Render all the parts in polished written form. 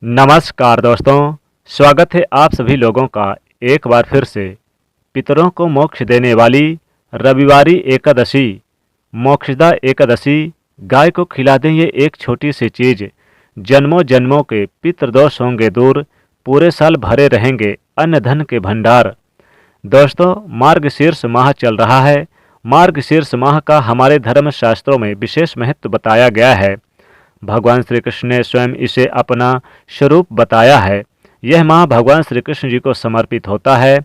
नमस्कार दोस्तों, स्वागत है आप सभी लोगों का एक बार फिर से पितरों को मोक्ष देने वाली रविवारी एकादशी मोक्षदा एकादशी। गाय को खिला दें ये एक छोटी सी चीज़, जन्मों जन्मों के पितृदोष होंगे दूर, पूरे साल भरे रहेंगे अन्न धन के भंडार। दोस्तों, मार्गशीर्ष माह चल रहा है। मार्गशीर्ष माह का हमारे धर्म शास्त्रों में विशेष महत्व बताया गया है। भगवान श्री कृष्ण ने स्वयं इसे अपना स्वरूप बताया है। यह माह भगवान श्री कृष्ण जी को समर्पित होता है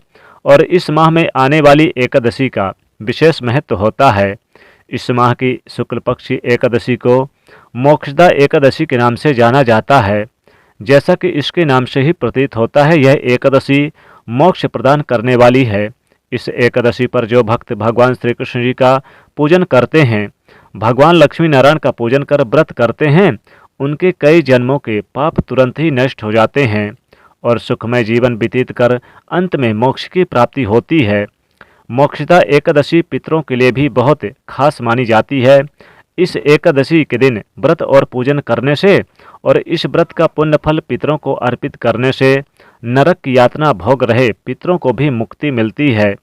और इस माह में आने वाली एकादशी का विशेष महत्व होता है। इस माह की शुक्ल पक्षी एकादशी को मोक्षदा एकादशी के नाम से जाना जाता है। जैसा कि इसके नाम से ही प्रतीत होता है, यह एकादशी मोक्ष प्रदान करने वाली है। इस एकादशी पर जो भक्त भगवान श्री कृष्ण जी का पूजन करते हैं, भगवान लक्ष्मी नारायण का पूजन कर व्रत करते हैं, उनके कई जन्मों के पाप तुरंत ही नष्ट हो जाते हैं और सुखमय जीवन व्यतीत कर अंत में मोक्ष की प्राप्ति होती है। मोक्षदा एकादशी पितरों के लिए भी बहुत खास मानी जाती है। इस एकादशी के दिन व्रत और पूजन करने से और इस व्रत का पुण्य फल पितरों को अर्पित करने से नरक की यातना भोग रहे पितरों को भी मुक्ति मिलती है।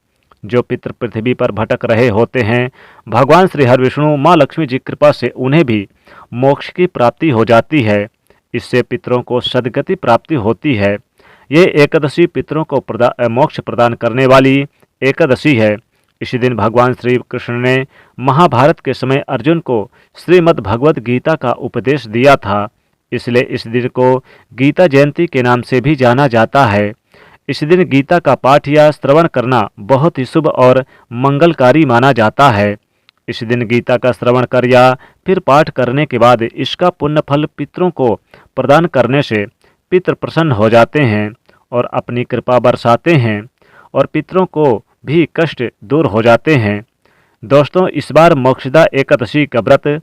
जो पितृ पृथ्वी पर भटक रहे होते हैं, भगवान श्री हर विष्णु माँ लक्ष्मी जी कृपा से उन्हें भी मोक्ष की प्राप्ति हो जाती है। इससे पितरों को सद्गति प्राप्ति होती है। ये एकादशी पितरों को मोक्ष प्रदान करने वाली एकादशी है। इसी दिन भगवान श्री कृष्ण ने महाभारत के समय अर्जुन को श्रीमद् भगवद गीता का उपदेश दिया था, इसलिए इस दिन को गीता जयंती के नाम से भी जाना जाता है। इस दिन गीता का पाठ या श्रवण करना बहुत ही शुभ और मंगलकारी माना जाता है। इस दिन गीता का श्रवण कर या फिर पाठ करने के बाद इसका पुण्य फल पितरों को प्रदान करने से पितृ प्रसन्न हो जाते हैं और अपनी कृपा बरसाते हैं और पितरों को भी कष्ट दूर हो जाते हैं। दोस्तों, इस बार मोक्षदा एकादशी का व्रत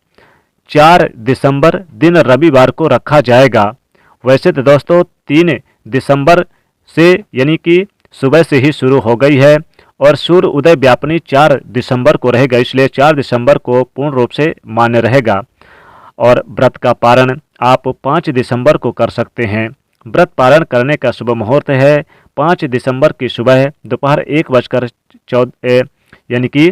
4 दिसंबर दिन रविवार को रखा जाएगा। वैसे तो दोस्तों 3 दिसंबर से यानी कि सुबह से ही शुरू हो गई है और सूर्य उदय व्यापनी 4 दिसंबर को रहेगा, इसलिए 4 दिसंबर को पूर्ण रूप से मान्य रहेगा। और व्रत का पारण आप 5 दिसंबर को कर सकते हैं। व्रत पारण करने का शुभ मुहूर्त है 5 दिसंबर की सुबह दोपहर 1:14 यानी कि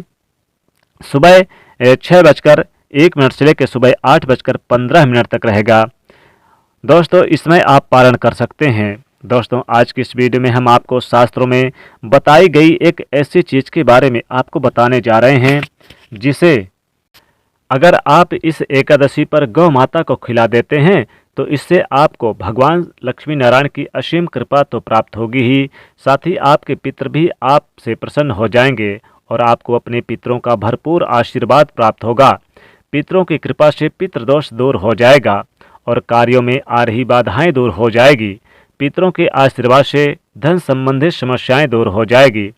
सुबह 6:01 से लेकर सुबह 8:15 तक रहेगा। दोस्तों, इसमें आप पारण कर सकते हैं। दोस्तों, आज की इस वीडियो में हम आपको शास्त्रों में बताई गई एक ऐसी चीज़ के बारे में आपको बताने जा रहे हैं, जिसे अगर आप इस एकादशी पर गौ माता को खिला देते हैं तो इससे आपको भगवान लक्ष्मी नारायण की असीम कृपा तो प्राप्त होगी ही, साथ ही आपके पितृ भी आपसे प्रसन्न हो जाएंगे और आपको अपने पितरों का भरपूर आशीर्वाद प्राप्त होगा। पितरों की कृपा से पितृदोष दूर हो जाएगा और कार्यों में आ रही बाधाएं दूर हो जाएगी। पितरों के आशीर्वाद से धन संबंधित समस्याएं दूर हो जाएगी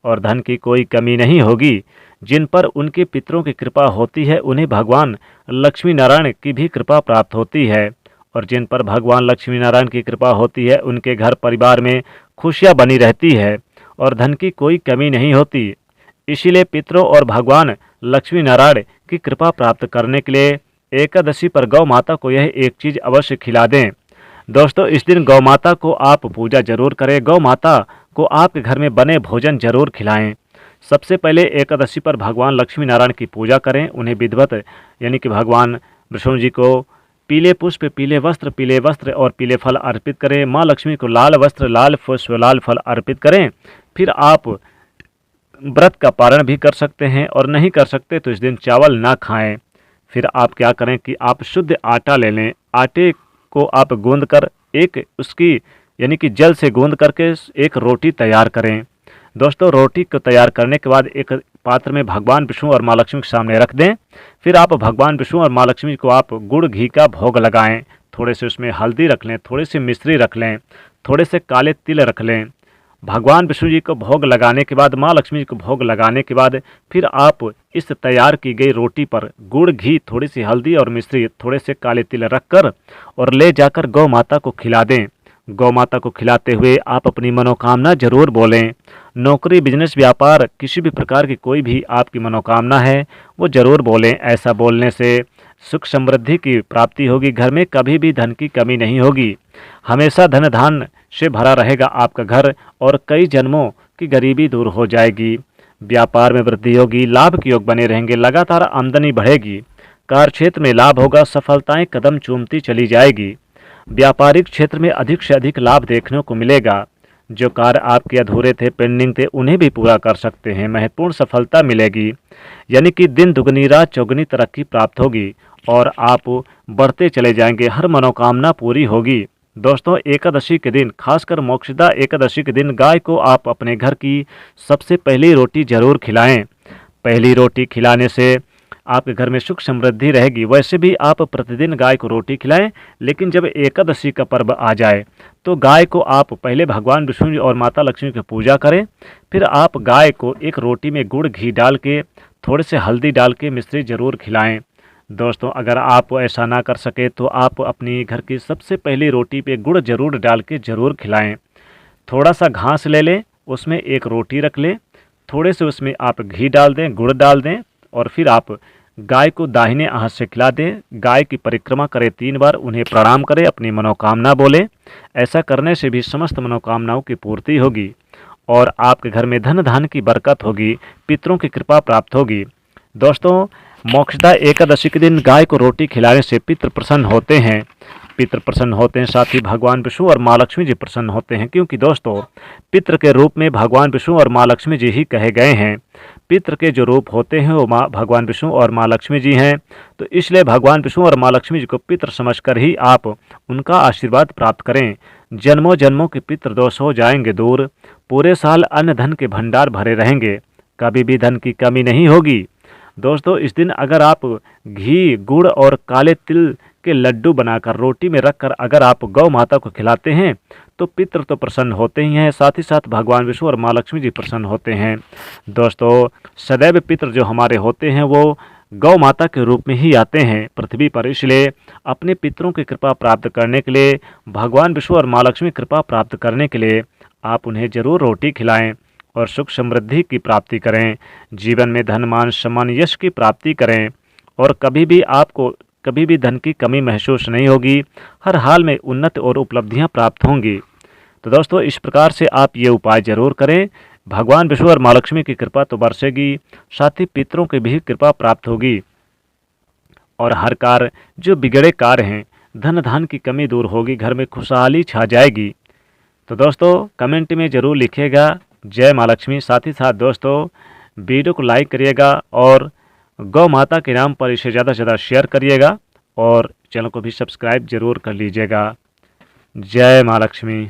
और धन की कोई कमी नहीं होगी। जिन पर उनके पितरों की कृपा होती है उन्हें भगवान लक्ष्मी नारायण की भी कृपा प्राप्त होती है और जिन पर भगवान लक्ष्मी नारायण की कृपा होती है उनके घर परिवार में खुशियां बनी रहती है और धन की कोई कमी नहीं होती। इसीलिए पितरों और भगवान लक्ष्मी नारायण की कृपा प्राप्त करने के लिए एकादशी पर गौ माता को यह एक चीज़ अवश्य खिला दें। दोस्तों, इस दिन गौ माता को आप पूजा जरूर करें। गौ माता को आपके घर में बने भोजन जरूर खिलाएं। सबसे पहले एकादशी पर भगवान लक्ष्मी नारायण की पूजा करें। उन्हें विधिवत यानी कि भगवान विष्णु जी को पीले पुष्प, पीले वस्त्र और पीले फल अर्पित करें। माँ लक्ष्मी को लाल वस्त्र, लाल पुष्प, लाल फल अर्पित करें। फिर आप व्रत का पारण भी कर सकते हैं और नहीं कर सकते तो इस दिन चावल ना खाएं। फिर आप क्या करें कि आप शुद्ध आटा ले लें। आटे को आप गूंद कर एक उसकी यानी कि जल से गूंद करके एक रोटी तैयार करें। दोस्तों, रोटी को तैयार करने के बाद एक पात्र में भगवान विष्णु और माँ लक्ष्मी के सामने रख दें। फिर आप भगवान विष्णु और माँ लक्ष्मी को आप गुड़ घी का भोग लगाएं। थोड़े से उसमें हल्दी रख लें, थोड़ी सी मिश्री रख लें, थोड़े से काले तिल रख लें। भगवान विष्णु जी को भोग लगाने के बाद, माँ लक्ष्मी जी को भोग लगाने के बाद फिर आप इस तैयार की गई रोटी पर गुड़ घी, थोड़ी सी हल्दी और मिश्री, थोड़े से काले तिल रखकर और ले जाकर गौ माता को खिला दें। गौ माता को खिलाते हुए आप अपनी मनोकामना जरूर बोलें। नौकरी, बिजनेस, व्यापार, किसी भी प्रकार की कोई भी आपकी मनोकामना है वो जरूर बोलें। ऐसा बोलने से सुख समृद्धि की प्राप्ति होगी। घर में कभी भी धन की कमी नहीं होगी। हमेशा धन धान से भरा रहेगा आपका घर और कई जन्मों की गरीबी दूर हो जाएगी। व्यापार में वृद्धि होगी, लाभ के योग बने रहेंगे, लगातार आमदनी बढ़ेगी। कार्य क्षेत्र में लाभ होगा, सफलताएं कदम चूमती चली जाएगी। व्यापारिक क्षेत्र में अधिक से अधिक लाभ देखने को मिलेगा। जो कार्य आपके अधूरे थे, पेंडिंग थे, उन्हें भी पूरा कर सकते हैं। महत्वपूर्ण सफलता मिलेगी, यानी कि दिन दुगनी रात चौगुनी तरक्की प्राप्त होगी और आप बढ़ते चले जाएंगे। हर मनोकामना पूरी होगी। दोस्तों, एकादशी के दिन, खासकर मोक्षदा एकादशी के दिन, गाय को आप अपने घर की सबसे पहली रोटी जरूर खिलाएं। पहली रोटी खिलाने से आपके घर में सुख समृद्धि रहेगी। वैसे भी आप प्रतिदिन गाय को रोटी खिलाएं, लेकिन जब एकादशी का पर्व आ जाए तो गाय को आप पहले भगवान विष्णु जी और माता लक्ष्मी की पूजा करें। फिर आप गाय को एक रोटी में गुड़ घी डाल के, थोड़े से हल्दी डाल के मिश्री जरूर खिलाएं। दोस्तों, अगर आप ऐसा ना कर सके तो आप अपनी घर की सबसे पहली रोटी पे गुड़ जरूर डाल के जरूर खिलाएं। थोड़ा सा घास ले लें, उसमें एक रोटी रख लें, थोड़े से उसमें आप घी डाल दें, गुड़ डाल दें और फिर आप गाय को दाहिने हाथ से खिला दें। गाय की परिक्रमा करें 3 बार, उन्हें प्रणाम करें, अपनी मनोकामना बोलें। ऐसा करने से भी समस्त मनोकामनाओं की पूर्ति होगी और आपके घर में धन धान की बरकत होगी, पितरों की कृपा प्राप्त होगी। दोस्तों, मोक्षदा एकादशी के दिन गाय को रोटी खिलाने से पितृ प्रसन्न होते हैं। पितृ प्रसन्न होते हैं, साथ ही भगवान विष्णु और माँ लक्ष्मी जी प्रसन्न होते हैं, क्योंकि दोस्तों पितृ के रूप में भगवान विष्णु और माँ लक्ष्मी जी ही कहे गए हैं। पितृ के जो रूप होते हैं वो भगवान विष्णु और माँ लक्ष्मी जी हैं। तो इसलिए भगवान विष्णु और माँ लक्ष्मी जी को पितृ समझकर ही आप उनका आशीर्वाद प्राप्त करें। जन्मों जन्मों के पितृ दोष हो जाएंगे दूर। पूरे साल अन्न धन के भंडार भरे रहेंगे, कभी भी धन की कमी नहीं होगी। दोस्तों, इस दिन अगर आप घी, गुड़ और काले तिल के लड्डू बनाकर रोटी में रखकर अगर आप गौ माता को खिलाते हैं तो पितृ तो प्रसन्न होते ही हैं, साथ ही साथ भगवान विष्णु और माँ लक्ष्मी जी प्रसन्न होते हैं। दोस्तों, सदैव पितृ जो हमारे होते हैं वो गौ माता के रूप में ही आते हैं पृथ्वी पर। इसलिए अपने पितरों की कृपा प्राप्त करने के लिए, भगवान विष्णु और माँ लक्ष्मी कृपा प्राप्त करने के लिए आप उन्हें जरूर रोटी खिलाएं और सुख समृद्धि की प्राप्ति करें। जीवन में धन मान सम्मान यश की प्राप्ति करें और कभी भी धन की कमी महसूस नहीं होगी। हर हाल में उन्नति और उपलब्धियां प्राप्त होंगी। तो दोस्तों, इस प्रकार से आप ये उपाय जरूर करें। भगवान विष्णु और माँ लक्ष्मी की कृपा तो बरसेगी, साथ ही पितरों की भी कृपा प्राप्त होगी और हर कार्य जो बिगड़े कार्य हैं, धन धान की कमी दूर होगी, घर में खुशहाली छा जाएगी। तो दोस्तों, कमेंट में ज़रूर लिखिएगा जय माँ लक्ष्मी। साथ ही साथ दोस्तों, वीडियो को लाइक करिएगा और गौ माता के नाम पर इसे ज़्यादा से ज़्यादा शेयर करिएगा और चैनल को भी सब्सक्राइब जरूर कर लीजिएगा। जय माँ लक्ष्मी।